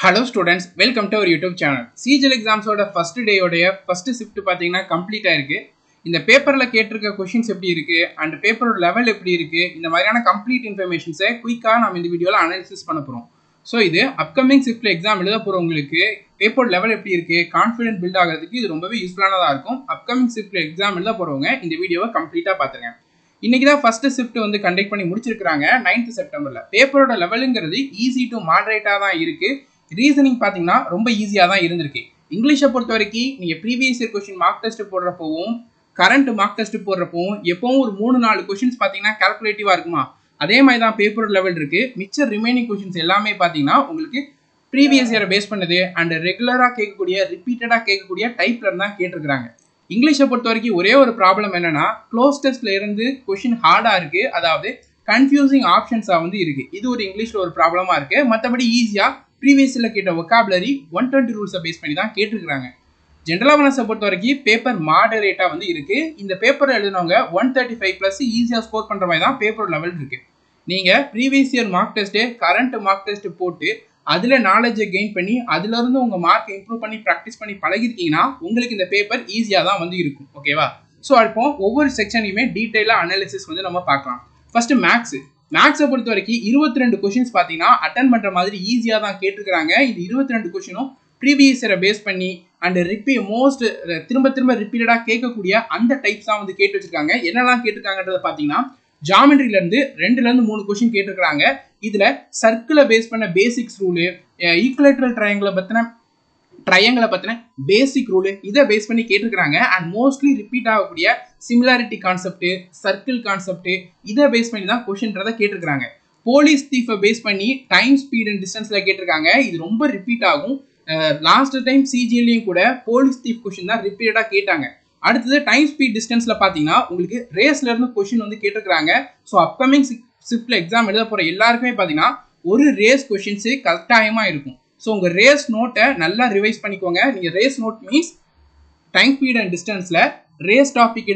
Hello students, welcome to our YouTube channel. CGL exams oda first day oda first shift பாத்தீங்கன்னா complete ஆயிருக்கு. இந்த பேப்பர்ல கேட்டிருக்க questions எப்படி இருக்கு and பேப்பரோட லெவல் எப்படி இருக்கு இந்த மாதிரியான complete informations குயிக்கா நாம இந்த வீடியோல அனாலிசிஸ் பண்ண போறோம். சோ இது அப்கமிங் ஷிஃப்ட்ல எக்ஸாம் எழுத போறவங்களுக்கு பேப்பர் லெவல் எப்படி இருக்கு கான்ஃபிடன்ட் பில்ட் ஆகிறதுக்கு இது ரொம்பவே யூஸ்ஃபுல்லானதா இருக்கும். அப்கமிங் ஷிஃப்ட்ல எக்ஸாம் எழுத போறவங்க இந்த வீடியோவை கம்ப்ளீட்டா பாத்துங்க. இன்னைக்கு தான் ஃபர்ஸ்ட் ஷிஃப்ட் வந்து கண்டக்ட் பண்ணி முடிச்சிருக்காங்க 9th செப்டம்பர்ல. பேப்பரோட லெவல்ங்கிறது ஈஸி டு மாடரேட்டா தான் இருக்கு. ரீசனிங் பாத்தீங்கன்னா ரொம்ப ஈஸியா தான் இருந்திருக்கு. இங்கிலீஷை பொறுத்த வரைக்கும் நீங்க previous year question mark test போடுறப்பவும் கரண்ட் மார்க் டெஸ்ட் போடுறப்பவும் எப்பவும் ஒரு 3-4 क्वेश्चंस பாத்தீங்கன்னா கால்குலேட்டிவா இருக்குமா அதே மாதிரி தான் பேப்பர் லெவல் இருக்கு. மிச்ச ரிமைனிங் क्वेश्चंस எல்லாமே பாத்தீங்கன்னா உங்களுக்கு ப்ரீவியஸ் இயரை பேஸ் பண்ணது அண்ட் ரெகுலரா கேட்கக்கூடிய ரிப்பீட்டடா கேட்கக்கூடிய டைப்ல இருந்தா கேட்டிருக்காங்க. இங்கிலீஷை பொறுத்த வரைக்கும் ஒரே ஒரு ப்ராப்ளம் என்னன்னா க்ளோஸ் டெஸ்ட்ல இருந்து क्वेश्चन ஹார்டா இருக்கு, அதாவது கன்ஃபியூசிங் ஆப்ஷன்ஸா வந்து இருக்கு. இது ஒரு இங்கிலீஷ்ல ஒரு ப்ராப்ளமா இருக்கு. மற்றபடி ஈஸியா ப்ரீவியஸ் இயர்ல கேட்ட வொக்காபுலரி 120 ரூல்ஸை பேஸ் பண்ணி தான் கேட்டிருக்காங்க. ஜெனரல் அவேர்னஸை பொறுத்த வரைக்கும் பேப்பர் மாடரேட்டா வந்து இருக்கு. இந்த பேப்பர் எழுதினவங்க 135+ ஈஸியா ஸ்கோர் பண்ற மாதிரி தான் பேப்பர் லெவல் இருக்கு. நீங்க previous year mark test current mark test போட்டு அதுல நாலேஜை கெயின் பண்ணி அதுல இருந்து உங்க மார்க் இம்ப்ரூவ் பண்ணி ப்ராக்டிஸ் பண்ணி பழகிருக்கீங்கன்னா உங்களுக்கு இந்த பேப்பர் ஈஸியா தான் வந்து இருக்கும். ஓகேவா? ஸோ இப்போ ஒவ்வொரு செக்ஷனையுமே டீடைலா அனாலிசிஸ் வந்து நம்ம பார்க்கலாம். ஃபர்ஸ்ட் மேக்ஸை பொறுத்த வரைக்கும் 22 क्वेश्चंस பார்த்தீங்கன்னா அட்டன் பண்ற மாதிரி ஈஸியா தான் கேட்டிருக்காங்க. இந்த 22 क्वेश्चனும் ப்ரீவியஸ் இயரை பேஸ் பண்ணி அண்ட் திரும்ப திரும்ப ரிப்பீட்டடா கேட்கக்கூடிய அந்த டைப்ஸ் தான் வந்து கேட்டு வச்சிருக்காங்க. என்னெல்லாம் கேட்டிருக்காங்கன்றத பார்த்தீங்கன்னா ஜாமெட்ரில இருந்து 2ல இருந்து 3 क्वेश्चन கேட்டிருக்காங்க. இதுல சர்க்கிளை பேஸ் பண்ண பேசிக்ஸ் ரூலு, ஈக்குவலேட்டரல் ட்ரையாங்கிளை பத்தின பேசிக் ரூலு இதை பேஸ் பண்ணி கேட்டிருக்காங்க. அண்ட் மோஸ்ட்லி ரிப்பீட் ஆகக்கூடிய சிமிலாரிட்டி கான்செப்ட், சர்க்கிள் கான்செப்ட் இதை பேஸ் பண்ணி தான் கொஸ்டின்றதை கேட்டிருக்காங்க. போலீஸ் தீஃபை பேஸ் பண்ணி டைம் ஸ்பீட் அண்ட் டிஸ்டன்ஸ்ல கேட்டிருக்காங்க. இது ரொம்ப ரிப்பீட் ஆகும். லாஸ்ட் டைம் சிஜிஎல்லையும் கூட போலீஸ் தீஃப் கொஸ்டின் தான் ரிப்பீட்டடா கேட்டாங்க. அடுத்தது டைம் ஸ்பீட் டிஸ்டன்ஸ்ல பாத்தீங்கன்னா உங்களுக்கு ரேஸ்ல இருந்து கொஸ்டின் வந்து கேட்டிருக்காங்க. ஸோ அப்கமிங் ஷிஃப்ட்ல எக்ஸாம் எழுத போற எல்லாருக்குமே பாத்தீங்கன்னா ஒரு ரேஸ் கொஸ்டின்ஸ் கட்டாயமா இருக்கும். ஸோ உங்க ரேஸ் நோட்டை நல்லா ரிவைஸ் பண்ணிக்கோங்க. நீங்க race note means time speed and டிஸ்டன்ஸ்ல ரேஸ் டாபிக்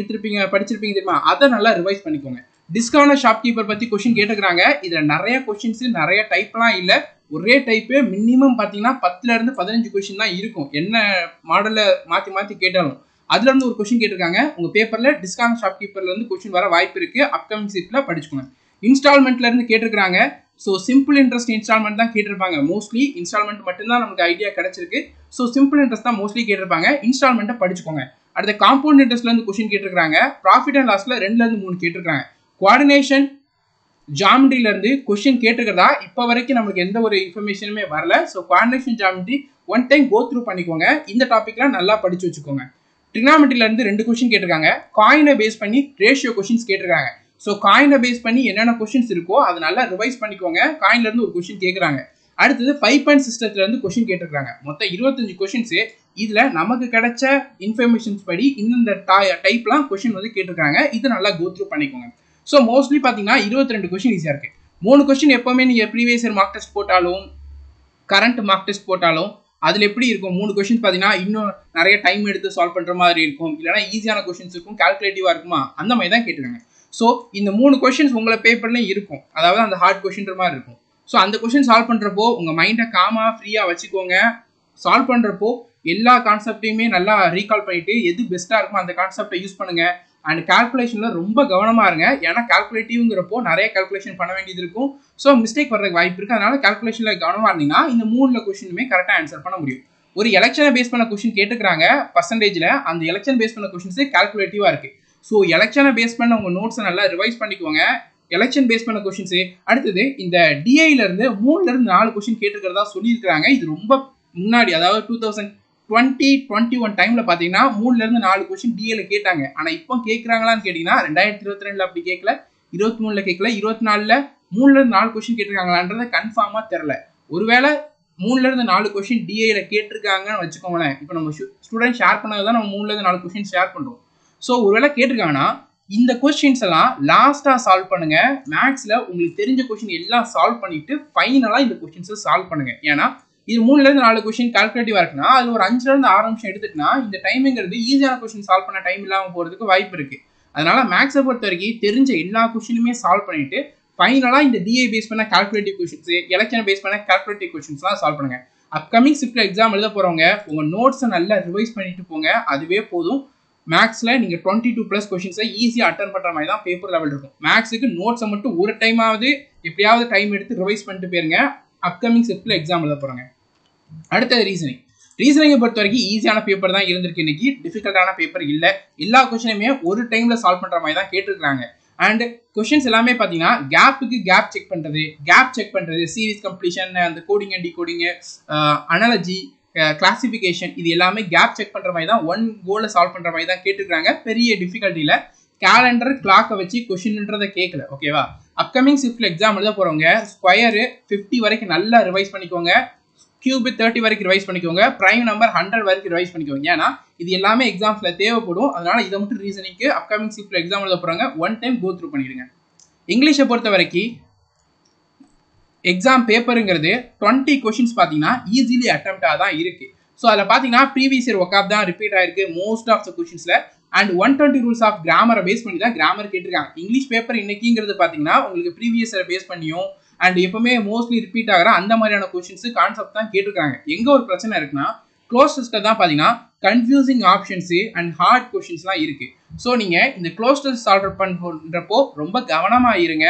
படிச்சிருப்பீங்க தெரியுமா, அதை நல்லா ரிவைஸ் பண்ணிக்கோங்க. டிஸ்கவுண்ட் ஷாப்கீப்பர் பத்தி கொஸ்டின் கேட்டுக்கிறாங்க. இதுல நிறைய கொஸ்டின்ஸ் நிறைய டைப்லாம் இல்ல, ஒரே டைப் மினிமம் பாத்தீங்கன்னா 10ல இருந்து 15 கொஸ்டின் தான் இருக்கும். என்ன மாடல்ல மாத்தி கேட்டாலும் அதுல இருந்து ஒரு கொஸ்டின் கேட்டிருக்காங்க. உங்க பேப்பர்ல டிஸ்கவுண்ட் ஷாப்கீப்பர்ல இருந்து கொஸ்டின் வர வாய்ப்பு இருக்கு. அப்கமிங் சீட்ல படிச்சுக்கோங்க. இன்ஸ்டால்மெண்ட்ல இருந்து கேட்டிருக்காங்க. ஸோ சிம்பிள் இன்ட்ரெஸ்ட் இன்ஸ்டால்மெண்ட் தான் கேட்டிருப்பாங்க. மோஸ்ட்லி இன்ஸ்டால்மெண்ட் மட்டும்தான் நமக்கு ஐடியா கிடைச்சிருக்கு. ஸோ சிம்பிள் இன்ட்ரெஸ்ட் தான் மோஸ்ட்லி கேட்டிருப்பாங்க. இன்ஸ்டால்மெண்ட்டை படிச்சுக்கோங்க. அடுத்த காம்பவுண்ட் இன்ட்ரெஸ்ட்ல இருந்து கொஸ்டின் கேட்டிருக்காங்க. ப்ராஃபிட் அண்ட் லாஸ்ல 2ல இருந்து 3 கேட்டிருக்காங்க. கோஆர்டினேஷன் ஜாமெட்ரில இருந்து கொஸ்டின் கேட்டிருக்கிறதா இப்போ வரைக்கும் நமக்கு எந்த ஒரு இன்ஃபர்மேஷனுமே வரல. So coordination geometry one time go through பண்ணிக்கோங்க. இந்த டாபிக்லாம் நல்லா படிச்சு வச்சுக்கோங்க. ட்ரிக்னாமெட்ரில இருந்து 2 கொஸ்டின் கேட்டிருக்காங்க. காயினை பேஸ் பண்ணி ரேஷியோ கொஸ்டின்ஸ் கேட்டிருக்காங்க. ஸோ காயினை பேஸ் பண்ணி என்னென்ன கொஸ்டின்ஸ் இருக்கோ அதை நல்லா ரிவைஸ் பண்ணிக்கோங்க. காயின்ல இருந்து ஒரு கொஸ்டின் கேட்குறாங்க. அடுத்தது 5 பாயிண்ட் சிஸ்டத்துல இருந்து கொஸ்டின் கேட்டிருக்காங்க. மொத்தம் 25 கொஸ்டின்ஸ். இதுல நமக்கு கிடைச்ச இன்ஃபர்மேஷன்ஸ் படி இந்த டைப்லாம் கொஸ்டின் வந்து கேட்டிருக்காங்க. இது நல்லா கோ த்ரூ பண்ணிக்கோங்க. ஸோ மோஸ்ட்லி பார்த்தீங்கன்னா 22 கொஸ்டின் ஈஸியா இருக்கு. 3 கொஸ்டின் எப்பவுமே நீங்க ப்ரீவியஸ் இயர் மார்க் டெஸ்ட் போட்டாலும் கரண்ட் மார்க் டெஸ்ட் போட்டாலும் அதுல எப்படி இருக்கும், 3 கொஸ்டின் பார்த்தீங்கன்னா இன்னும் நிறைய டைம் எடுத்து சால்வ் பண்ற மாதிரி இருக்கும், இல்லைன்னா ஈஸியான கொஸ்டின்ஸ் இருக்கும், கால்குலேட்டிவா இருக்குமா, அந்த மாதிரி தான் கேட்டிருக்காங்க. ஸோ இந்த 3 கொஸ்டின்ஸ் உங்களை பேப்பர்லையும் இருக்கும், அதாவது அந்த ஹார்ட் கொஸ்டின்ற மாதிரி இருக்கும். ஸோ அந்த கொஸ்டின் சால்வ் பண்றப்போ உங்க மைண்டை காமா ஃப்ரீயா வச்சுக்கோங்க. சால்வ் பண்றப்போ எல்லா கான்செப்டையுமே நல்லா ரீகால் பண்ணிட்டு எது பெஸ்டா இருக்குமோ அந்த கான்செப்டை யூஸ் பண்ணுங்க. அண்ட் கால்குலேஷன்ல ரொம்ப கவனமா இருங்க. ஏன்னா கால்குலேட்டிவ்ங்கிறப்போ நிறைய கால்குலேஷன் பண்ண வேண்டியது இருக்கும். ஸோ மிஸ்டேக் வர்றதுக்கு வாய்ப்பு இருக்கு. அதனால கால்குலேஷன்ல கவனமா இருந்தீங்கன்னா இந்த 3 கொஸ்டினுமே கரெக்டா ஆன்சர் பண்ண முடியும். ஒரு எலெக்ஷனை பேஸ் பண்ண கொஸ்டின் கேட்டுக்கிறாங்க பர்சன்டேஜ்ல. அந்த எலெக்ஷன் பேஸ் பண்ண கொஸ்டின்ஸ் கால்குலேட்டிவா இருக்கு. ஸோ எலெக்ஷனை பேஸ் பண்ண உங்க நோட்ஸை நல்லா ரிவைஸ் பண்ணிக்கோங்க. எலெக்ஷன் பேஸ் பண்ண கொஸ்டின்ஸ். அடுத்தது இந்த டிஐல இருந்து 3ல இருந்து 4 கொஸ்டின் கேட்டுக்கிறதா சொல்லியிருக்காங்க. இது ரொம்ப முன்னாடி, அதாவது 2020-21 டைம்ல பாத்தீங்கன்னா 3ல இருந்து 4 கொஸ்டின் டிஐல கேட்டாங்க. ஆனா இப்போ கேட்கறாங்களான்னு கேட்டீங்கன்னா 2022ல அப்படி கேட்கல, 23ல கேட்கல, 24ல 3ல இருந்து 4 கொஸ்டின் கேட்டிருக்காங்களான்றத கன்ஃபார்மா தெரியல. ஒருவேளை 3ல இருந்து 4 கொஸ்டின் டிஐல கேட்டிருக்காங்கன்னு வச்சுக்கோங்களேன். இப்போ நம்ம ஸ்டூடெண்ட் ஷேர் பண்ணதான் நம்ம 3ல இருந்து 4 கொஸ்டின் ஷேர் பண்றோம். ஸோ ஒருவேளை கேட்டிருக்காங்கன்னா இந்த கொஸ்டின்ஸ் எல்லாம் லாஸ்டா சால்வ் பண்ணுங்க. மேக்ஸ்ல உங்களுக்கு தெரிஞ்ச கொஸ்டின் எல்லாம் சால்வ் பண்ணிட்டு ஃபைனலா இந்த கொஸ்டின்ஸை சால்வ் பண்ணுங்க. ஏன்னா இது 3ல இருந்து 4 கொஸ்டின் கால்குலேட்டிவா இருக்குன்னா அது ஒரு 5ல இருந்து 6 நிமிஷம் எடுத்துட்டுனா இந்த டைம்ங்கிறது ஈஸியான கொஸ்டின் சால்வ் பண்ண டைம் இல்லாம போறதுக்கு வாய்ப்பு இருக்கு. அதனால மேக்ஸை பொறுத்த வரைக்கும் தெரிஞ்ச எல்லா கொஸ்டினுமே சால்வ் பண்ணிட்டு ஃபைனலா இந்த டிஐ பேஸ் பண்ண கால்குலேட்டிவ் கொஸ்டின்ஸ், எலெக்ஷன் பேஸ் பண்ண கால்குலேட்டிவ் கொஸ்டின்ஸ்லாம் சால்வ் பண்ணுங்க. அப்கமிங் ஷிஃப்ட்ல எக்ஸாம் எழுத போறவங்க உங்க நோட்ஸை நல்லா ரிவைஸ் பண்ணிட்டு போங்க, அதுவே போதும். மேக்ஸ்ல நீங்க 22+ கொஸ்டின்ஸை ஈஸியா அட்டன் பண்ற மாதிரி தான் பேப்பர் லெவல் இருக்கும். மேக்ஸுக்கு நோட்ஸை மட்டும் ஒரு டைமாவது எப்படியாவது டைம் எடுத்து ரிவைஸ் பண்ணிட்டு போயிருங்க, அப்கமிங் ஷிஃப்ட்ல எக்ஸாம் எழுத போறாங்க. அடுத்தது ரீசனிங்கை பொறுத்த வரைக்கும் ஈஸியான பேப்பர் தான் இருந்திருக்கு. இன்னைக்கு டிஃபிகல்ட்டான பேப்பர் இல்லை. எல்லா கொஸ்டினுமே ஒரு டைம்ல சால்வ் பண்ற மாதிரி தான் கேட்டிருக்காங்க. அண்ட் கொஸ்டின்ஸ் எல்லாமே பார்த்தீங்கன்னா கேப் செக் பண்றது, சீரிஸ் கம்ப்ளீஷன், அந்த coding and decoding, analogy, classification, இது எல்லாமே கேப் செக் பண்ற மாதிரி தான் ஒன் கோல சால்வ் பண்ற மாதிரி தான் கேட்டிருக்காங்க. பெரிய டிஃபிகல்ட்டில கேலண்டர் கிளாக்கை வச்சு கொஸ்டின்ன்றதை கேட்கல. ஓகேவா? அப்கமிங் ஷிஃப்ட்ல எக்ஸாம் எழுத போறவங்க ஸ்கொயர் 50 வரைக்கும் நல்லா ரிவைஸ் பண்ணிக்கோங்க, கியூப் 30 வரைக்கும் ரிவைஸ் பண்ணிக்கோங்க, பிரைம் நம்பர் 100 வரைக்கும் ரிவைஸ் பண்ணிக்கோங்க. ஏன்னா இது எல்லாமே எக்ஸாம்ஸ்ல தேவைப்படும். அதனால இதை மட்டும் ரீசனிங்க்கு அப்கமிங் ஷிஃப்ட்ல எக்ஸாம் எழுத போறாங்க ஒன் டைம் கோ த்ரூ பண்ணிடுங்க. இங்கிலீஷை பொறுத்த வரைக்கும் எக்ஸாம் பேப்பருங்கிறது 20 கொஸ்டின்ஸ் பார்த்தீங்கன்னா ஈஸிலி அட்டெம்ப்டா தான் இருக்கு. ஸோ அதில் பார்த்தீங்கன்னா ப்ரீவியஸ் இயர் ஒர்க் தான் ரிப்பீட் ஆயிருக்கு மோஸ்ட் ஆஃப் த கொஸ்டின்ஸ்ல. அண்ட் 120 ரூல்ஸ் ஆஃப் கிராமரை பேஸ் பண்ணி தான் கிராமர் கேட்டிருக்காங்க. இங்கிலீஷ் பேப்பர் இன்னைக்குங்கிறது பார்த்தீங்கன்னா உங்களுக்கு ப்ரீவியஸ் இயர் பேஸ் பண்ணியும் அண்ட் எப்பவுமே மோஸ்ட்லி ரிப்பீட் ஆகிற அந்த மாதிரியான கொஸ்டின்ஸ் கான்செப்ட் தான் கேட்டிருக்காங்க. எங்க ஒரு பிரச்சனை இருக்குன்னா க்ளோஸ் டெஸ்ட்ல தான் பார்த்தீங்கன்னா கன்ஃபியூசிங் ஆப்ஷன்ஸ் அண்ட் ஹார்ட் கொஸ்டின்ஸ்லாம் இருக்கு. ஸோ நீங்க இந்த க்ளோஸ் டெஸ்ட் சால்வ் பண்றப்போ ரொம்ப கவனமா இருங்க.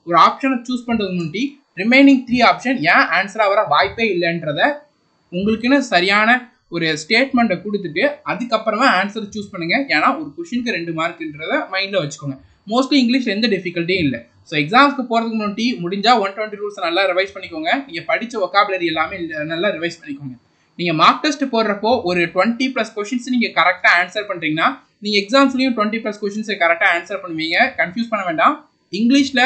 ஒரு ஆப்ஷனை சூஸ் பண்றதுக்கு முன்னாடி ரிமைனிங் 3 ஆப்ஷன் ஏன் ஆன்சரா வர வாய்ப்பே இல்லைன்றத உங்களுக்குன்னு சரியான ஒரு ஸ்டேட்மெண்ட்டை கொடுத்துட்டு அதுக்கப்புறமா ஆன்சர் சூஸ் பண்ணுங்க. ஏன்னா ஒரு கொஸ்டினுக்கு 2 மார்க்ன்றத மைண்ட்ல வச்சுக்கோங்க. மோஸ்ட்லி இங்கிலீஷ் எந்த டிஃபிகல்ட்டியும் இல்லை. ஸோ எக்ஸாம்ஸ்க்கு போகிறதுக்கு முன்னாடி முடிஞ்சா 120 ரூல்ஸ் நல்லா ரிவைஸ் பண்ணிக்கோங்க. நீங்கள் படித்த ஒக்காபுலரி எல்லாமே நல்லா ரிவைஸ் பண்ணிக்கோங்க. நீங்கள் மார்க் டெஸ்ட் போடுறப்போ ஒரு 20+ கொஸ்டின்ஸ் நீங்கள் கரெக்டாக ஆன்சர் பண்ணுறீங்கன்னா நீங்கள் எக்ஸாம்ஸ்லையும் 20+ கொஸ்டின்ஸை கரெக்டாக ஆன்சர் பண்ணுவீங்க. கன்ஃபியூஸ் பண்ண வேண்டாம். இங்கிலீஷில்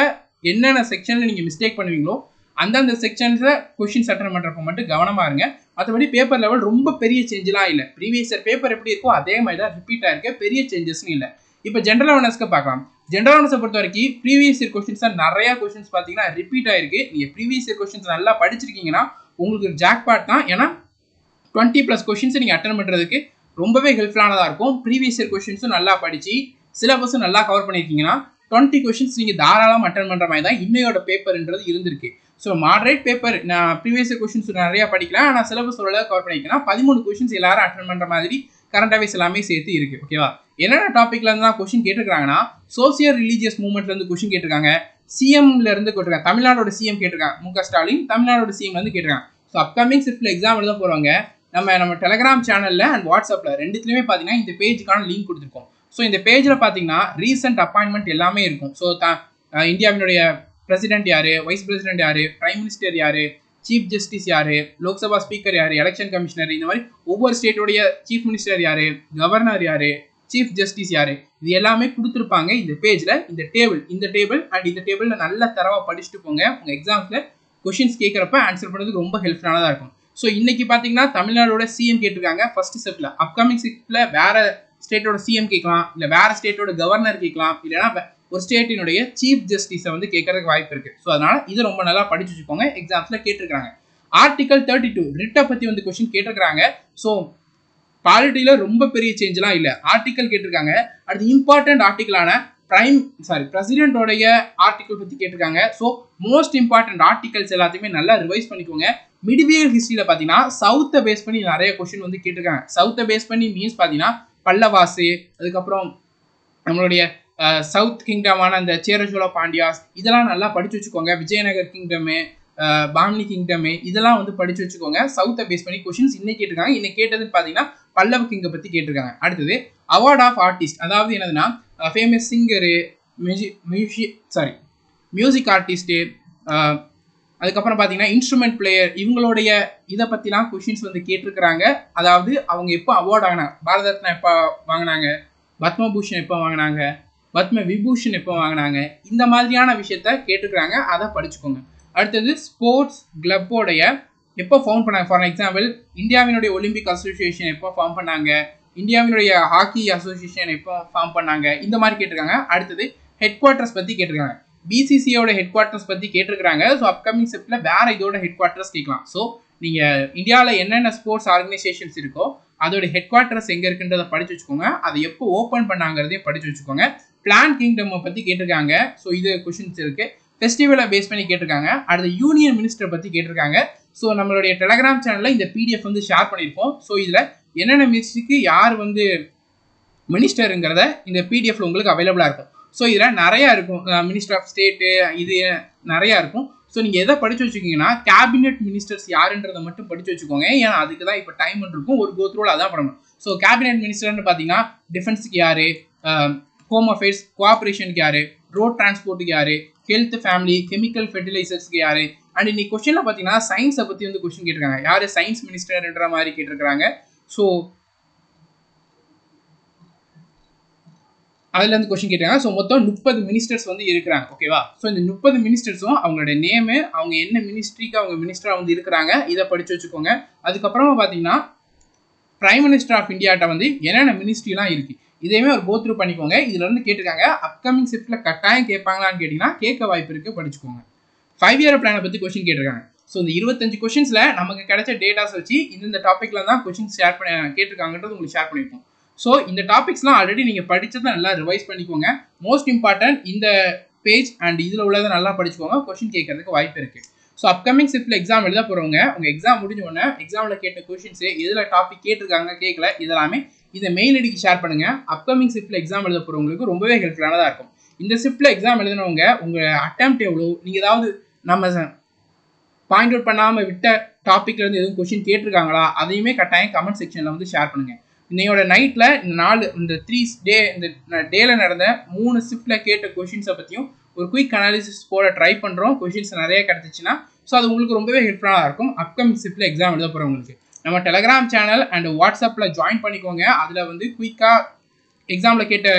என்னென்ன செக்ஷனில் நீங்கள் மிஸ்டேக் பண்ணுவீங்களோ அந்தந்த செக்ஷன்ஸில் கொஸ்டின்ஸ் அட்டன் பண்ணுறப்போ மட்டும் கவனமாக இருங்க. மற்றபடி பேப்பர் லெவல் ரொம்ப பெரிய சேஞ்செலாம் இல்லை. ப்ரீவியஸ் இயர் பேப்பர் எப்படி இருக்கோ அதே மாதிரி தான் ரிப்பீட் ஆயிருக்கு, பெரிய சேஞ்சஸ்ன்னு இல்லை. இப்போ ஜென்ரல் அவேர்னஸ்க்கு பார்க்கலாம். ஜென்ரல் அவேர்னஸை பொறுத்த வரைக்கும் ப்ரீவியஸ் இயர் கொஸ்டின்ஸ் தான் நிறைய கொஸ்டின்ஸ் பார்த்தீங்கன்னா ரிப்பீட் ஆயிருக்கு. நீங்கள் ப்ரீவியஸ் இயர் கொஸ்டின்ஸ் நல்லா படிச்சிருக்கீங்கன்னா உங்களுக்கு ஜாக்பாட் தான். ஏன்னா 20+ கொஸ்டின்ஸ் நீங்கள் அட்டன் பண்ணுறதுக்கு ரொம்பவே ஹெல்ப்ஃபுல்லானதாக இருக்கும். ப்ரீவியஸ் இயர் கொஸ்டின்ஸும் நல்லா படித்து சிலபஸும் நல்லா கவர் பண்ணியிருக்கீங்கன்னா 20 கொஸ்டின்ஸ் நீங்கள் தாராளமாக அட்டன் பண்ணுற மாதிரி தான் இன்னையோட பேப்பர்ன்றது இருந்திருக்கு. ஸோ மாடரேட் பேப்பர் நான் ப்ரீவியஸ் இயர் கொஸ்டின்ஸ் நிறையா படிக்கலாம், ஆனால் சிலபஸ் ஓரளவு கவர் பண்ணிக்கலாம். 13 கொஸ்டின்ஸ் எல்லாரும் அட்டன் பண்ணுற மாதிரி கரண்ட் அஃபேர்ஸ் எல்லாமே சேர்த்து இருக்கு. ஓகேவா? என்னென்ன டாபிக்ல இருந்து தான் கொஸ்டின் கேட்டிருக்காங்கன்னா சோசியல் ரிலீஜியஸ் மூவ்மெண்ட்ல இருந்து கொஸ்டின் கேட்டிருக்காங்க, சிஎம்ல இருந்து கேட்டிருக்காங்க, தமிழ்நாடோட சிஎம் கேட்டிருக்காங்க, மு.க. ஸ்டாலின் தமிழ்நாடோட சிஎம் வந்து கேட்டிருக்காங்க. ஸோ அப்கமிங் ஷிஃப்ட்ல எக்ஸாம் எழுத போறவங்க நம்ம டெலிகிராம் சேனல்ல அண்ட் வாட்ஸ்அப்ல ரெண்டுத்துலயுமே பார்த்தீங்கன்னா இந்த பேஜுக்கான லிங்க் கொடுத்துருக்கோம். ஸோ இந்த பேஜில் பார்த்தீங்கன்னா ரீசெண்ட் அப்பாயின்மெண்ட் எல்லாமே இருக்கும். ஸோ இந்தியாவினுடைய பிரசிடென்ட் யாரு, வைஸ் பிரசிடென்ட் யாரு, பிரைம் மினிஸ்டர் யாரு, சீஃப் ஜஸ்டிஸ் யாரு, லோக்சபா ஸ்பீக்கர் யாரு, எலெக்ஷன் கமிஷனர், இந்த மாதிரி ஒவ்வொரு ஸ்டேட்டோடைய சீஃப் மினிஸ்டர் யாரு, கவர்னர் யாரு, சீஃப் ஜஸ்டிஸ் யாரு, இது எல்லாமே கொடுத்துருப்பாங்க இந்த பேஜ்ல. இந்த டேபிள் அண்ட் இந்த டேபிள்ல நல்ல தரவா படிச்சுட்டு போங்க. உங்க எக்ஸாம்ஸ்ல கொஸ்டின்ஸ் கேட்கறப்ப ஆன்சர் பண்ணுறதுக்கு ரொம்ப ஹெல்ப்ஃபுல்லானதா இருக்கும். ஸோ இன்னைக்கு பார்த்தீங்கன்னா தமிழ்நாடோட சிஎம் கேட்டிருக்காங்க ஃபர்ஸ்ட் ஸ்டெப்ல. அப்கமிங் ஸ்டெப்ல வேற ஸ்டேட்டோட சிஎம் கேட்கலாம், இல்லை வேற ஸ்டேட்டோட கவர்னர் கேட்கலாம், இல்லைன்னா ஒரு ஸ்டேட்டினுடைய சீஃப் ஜஸ்டிஸை வந்து கேட்கறதுக்கு வாய்ப்பு இருக்கு. ஸோ அதனால இது ரொம்ப நல்லா படிச்சு வச்சுக்கோங்க. எக்ஸாம்ஸ்ல கேட்டிருக்காங்க. ஆர்டிகல் 32 ரிட்டை பத்தி வந்து கொஸ்டின் கேட்டிருக்காங்க. ஸோ பாலிட்டியில ரொம்ப பெரிய சேஞ்செலாம் இல்லை. ஆர்டிகல் கேட்டிருக்காங்க. அடுத்து இம்பார்ட்டன்ட் ஆர்டிகலான பிரசிடென்டோடைய ஆர்டிகல் பத்தி கேட்டிருக்காங்க. ஸோ மோஸ்ட் இம்பார்ட்டன்ட் ஆர்டிகல்ஸ் எல்லாத்தையுமே நல்லா ரிவைஸ் பண்ணிக்கோங்க. மிடிவியல் ஹிஸ்டரியில பார்த்தீங்கன்னா சவுத்தை பேஸ் பண்ணி நிறைய கொஸ்டின் வந்து கேட்டிருக்காங்க. சவுத்தை பேஸ் பண்ணி மீன்ஸ் பார்த்தீங்கன்னா பல்லவாசு, அதுக்கப்புறம் நம்மளுடைய சவுத் கிங்டமான அந்த சேரசோழ பாண்டியாஸ், இதெல்லாம் நல்லா படிச்சு வச்சுக்கோங்க. விஜயநகர் கிங்டமு, பாமினி கிங்டமு, இதெல்லாம் வந்து படிச்சு வச்சுக்கோங்க. சவுத்தை பேஸ் பண்ணி கொஸ்டின்ஸ் இன்னைக்கு கேட்டிருக்காங்க. இன்னைக்கு கேட்டதுன்னு பார்த்தீங்கன்னா பல்லவ கிங்கை பத்தி கேட்டிருக்காங்க. அடுத்தது அவார்ட் ஆஃப் ஆர்டிஸ்ட், அதாவது என்னதுன்னா ஃபேமஸ் சிங்கரு, மியூசிக் ஆர்டிஸ்ட்டு, அதுக்கப்புறம் பார்த்தீங்கன்னா இன்ஸ்ட்ருமெண்ட் பிளேயர், இவங்களுடைய இதை பற்றிலாம் கொஷின்ஸ் வந்து கேட்டிருக்கிறாங்க. அதாவது அவங்க எப்போ அவார்ட் வாங்கினாங்க, பாரத ரத்னா எப்போ வாங்கினாங்க, பத்மபூஷன் எப்போ வாங்கினாங்க, பத்ம விபூஷன் எப்போ வாங்கினாங்க, இந்த மாதிரியான விஷயத்த கேட்டிருக்கிறாங்க. அதை படிச்சுக்கோங்க. அடுத்தது ஸ்போர்ட்ஸ் கிளப்போடைய எப்போ ஃபார்ம் பண்ணாங்க. ஃபார் எக்ஸாம்பிள் இந்தியாவினுடைய ஒலிம்பிக் அசோசியேஷன் எப்போ ஃபார்ம் பண்ணாங்க, இந்தியாவினுடைய ஹாக்கி அசோசியேஷன் எப்போ ஃபார்ம் பண்ணாங்க, இந்த மாதிரி கேட்டிருக்காங்க. அடுத்தது ஹெட் குவார்ட்டர்ஸ் பற்றி கேட்டிருக்காங்க. பிசிசியோட ஹெட் குவார்ட்டர்ஸ் பற்றி கேட்டிருக்காங்க. ஸோ அப்கமிங் ஸ்டெப்ல வேற இதோட ஹெட் குவார்ட்டர்ஸ் கேட்கலாம். ஸோ நீங்கள் இந்தியாவில் என்னென்ன ஸ்போர்ட்ஸ் ஆர்கனைசேஷன்ஸ் இருக்கோ அதோட ஹெட் குவார்ட்டர்ஸ் எங்கே இருக்குன்றதை படிச்சு வச்சுக்கோங்க. அதை எப்போ ஓப்பன் பண்ணாங்கிறதையும் படிச்சு வச்சுக்கோங்க. பிளான் கிங்டம் பற்றி கேட்டிருக்காங்க. ஸோ இது கொஷின்ஸ் இருக்கு. ஃபெஸ்டிவலை பேஸ் பண்ணி கேட்டிருக்காங்க. அடுத்து யூனியன் மினிஸ்டர் பற்றி கேட்டிருக்காங்க. ஸோ நம்மளுடைய டெலகிராம் சேனலில் இந்த பிடிஎஃப் வந்து ஷேர் பண்ணியிருக்கோம். ஸோ இதில் என்னென்ன மினிஸ்ட்ரிக்கு யார் வந்து மினிஸ்டருங்கிறத இந்த பிடிஎஃப்ல உங்களுக்கு அவைலபிளாக இருக்கும். ஸோ இதில் நிறையா இருக்கும், மினிஸ்டர் ஆஃப் ஸ்டேட்டு இது நிறையா இருக்கும். ஸோ நீங்கள் எதை படித்து வச்சுக்கிங்கன்னா கேபினெட் மினிஸ்டர்ஸ் யாருன்றதை மட்டும் படித்து வச்சுக்கோங்க. ஏன்னா அதுக்கு தான் இப்போ டைம் இருக்கும், ஒரு கோத்ரூவில் அதான் பண்ணணும். ஸோ கேபினெட் மினிஸ்டர்னு பார்த்தீங்கன்னா டிஃபென்ஸுக்கு யார், ஹோம் அஃபேர்ஸ் கோஆப்ரேஷனுக்கு யார், ரோட் டிரான்ஸ்போர்ட்டுக்கு யார், ஹெல்த் ஃபேமிலி கெமிக்கல் ஃபெர்டிலைசர்ஸ்க்கு யார். அண்ட் இன்னைக்கு கொஸ்டினில் பார்த்தீங்கன்னா சயின்ஸை பற்றி வந்து கொஸ்டின் கேட்டிருக்காங்க, யார் சயின்ஸ் மினிஸ்டர்ன்ற மாதிரி கேட்டிருக்கிறாங்க. ஸோ அதுலேருந்து கொஸ்டின் கேட்டாங்க. ஸோ மொத்தம் 30 மினிஸ்டர்ஸ் வந்து இருக்கிறாங்க. ஓகேவா? ஸோ இந்த 30 மினிஸ்டர்ஸும் அவங்களோட நேமு, அவங்க என்ன மினிஸ்ட்ரிக்கு அவங்க மினிஸ்டராக வந்து இருக்கிறாங்க, இதை படித்து வச்சுக்கோங்க. அதுக்கப்புறமா பார்த்தீங்கன்னா பிரைம் மினிஸ்டர் ஆஃப் இந்தியாட்ட வந்து என்னென்ன மினிஸ்ட்ரிலாம் இருக்குது இதையுமே ஒரு கோ த்ரூ பண்ணிக்கோங்க. இதில் வந்து கேட்டிருக்காங்க, அப்கமிங் ஷிஃப்ட்டில் கட்டாயம் கேட்பாங்களான்னு கேட்டிங்கன்னா கேட்க வாய்ப்பு இருக்குது, படிச்சுக்கோங்க. 5 இயர் பிளானை பற்றி கொஸ்டின் கேட்டிருக்காங்க. ஸோ இந்த 25 கொஸ்டின்ஸில் நமக்கு கிடைச்ச டேட்டாஸ் வச்சு இந்த டாப்பிக்கில் தான் கொஸ்டின் ஷேர் பண்ண கேட்டிருக்காங்கன்றது உங்களுக்கு ஷேர் பண்ணியிருக்கோம். ஸோ இந்த டாபிக்ஸ்லாம் ஆல்ரெடி நீங்கள் படித்ததை நல்லா ரிவைஸ் பண்ணிக்கோங்க. மோஸ்ட் இம்பார்ட்டன்ட் இந்த பேஜ் அண்ட் இதில் உள்ளதை நல்லா படிச்சுக்கோங்க, கொஸ்டின் கேட்கறதுக்கு வாய்ப்பு இருக்குது. ஸோ அப்கமிங் ஷிஃப்ட்டில் எக்ஸாம் எழுத போகிறவங்க உங்கள் எக்ஸாம் முடிஞ்ச உடனே எக்ஸாமில் கேட்ட கொஸ்டின்ஸு எதில் டாபிக் கேட்டிருக்காங்க கேட்கல இதெல்லாமே இதை மெயில் ஐடிக்கு ஷேர் பண்ணுங்கள். அப்கமிங் ஷிஃப்ட்டில் எக்ஸாம் எழுத போகிறவங்களுக்கு ரொம்பவே ஹெல்ப்ஃபுல்லானதாக இருக்கும். இந்த ஷிஃப்ட்டில் எக்ஸாம் எழுதினவங்க உங்கள் அட்டெம்ப்ட் எவ்வளோ, நீங்கள் ஏதாவது நம்ம பாயிண்ட் அவுட் பண்ணாமல் விட்ட டாப்பிக்லேருந்து எதுவும் கொஸ்டின் கேட்டிருக்காங்களா அதையுமே கட்டாயம் கமெண்ட் செக்ஷனில் வந்து ஷேர் பண்ணுங்கள். இன்னையோட நைட்டில் இந்த 3 டேல நடந்த 3 ஷிஃப்ட்டில் கேட்ட கொஷின்ஸை பற்றியும் ஒரு குயிக் அனாலிசிஸ் போட ட்ரை பண்ணுறோம். கொஷின்ஸ் நிறைய கிடச்சிச்சின்னா ஸோ அது உங்களுக்கு ரொம்பவே ஹெல்ப்ஃபுல்லாக இருக்கும் அப்கமிங் ஷிஃப்ட்டில் எக்ஸாம் எழுத போகிறவங்களுக்கு. நம்ம டெலகிராம் சேனல் அண்ட் வாட்ஸ்அப்பில் ஜாயின் பண்ணிக்கோங்க. அதில் வந்து குயிக்காக எக்ஸாமில் கேட்ட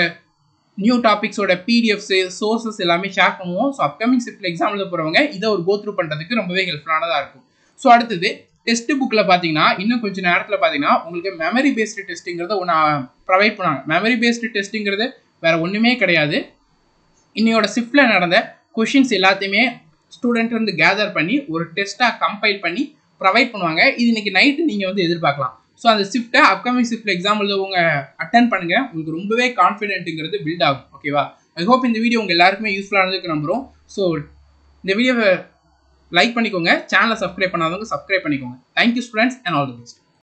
நியூ டாபிக்ஸோட பிடிஎஃப்ஸு சோர்ஸஸ் எல்லாமே ஷேர் பண்ணுவோம். ஸோ அப்கமிங் ஷிஃப்ட்டில் எக்ஸாம் எழுத போகிறவங்க இதை ஒரு கோ த்ரூ பண்ணுறதுக்கு ரொம்பவே ஹெல்ப்ஃபுல்லானதாக இருக்கும். ஸோ அடுத்தது டெஸ்ட் புக்கில் பார்த்தீங்கன்னா இன்னும் கொஞ்சம் நேரத்தில் பார்த்தீங்கன்னா உங்களுக்கு மெமரி பேஸ்டு டெஸ்ட்டுங்கிறத ஒன்று ப்ரொவைட் பண்ணாங்க. மெமரி பேஸ்டு டெஸ்ட்டுங்கிறது வேறு ஒன்றுமே கிடையாது. இன்னையோட ஷிஃப்ட்டில் நடந்த கொஷின்ஸ் எல்லாத்தையுமே ஸ்டூடெண்ட் வந்து கேதர் பண்ணி ஒரு டெஸ்ட்டாக கம்பைல் பண்ணி ப்ரொவைட் பண்ணுவாங்க. இது இன்னைக்கு நைட்டு நீங்கள் வந்து எதிர்பார்க்கலாம். ஸோ அந்த ஷிஃப்ட்டை அப்கமிங் ஷிஃப்ட்டில் எக்ஸாம் எழுதவங்க அட்டன் பண்ணுங்கள், உங்களுக்கு ரொம்பவே கான்ஃபிடென்ட்டுங்கிறது பில்ட் ஆகும். ஓகேவா? ஐ ஹோப் இந்த வீடியோ உங்கள் எல்லாருக்குமே யூஸ்ஃபுல்லானதுக்கு நம்புகிறோம். ஸோ இந்த வீடியோவை லைக் பண்ணிக்கோங்க, சேனலை சப்ஸ்கிரைப் பண்ணாதவங்க சப்ஸ்கிரைப் பண்ணிக்கோங்க. Thank you students and all the best.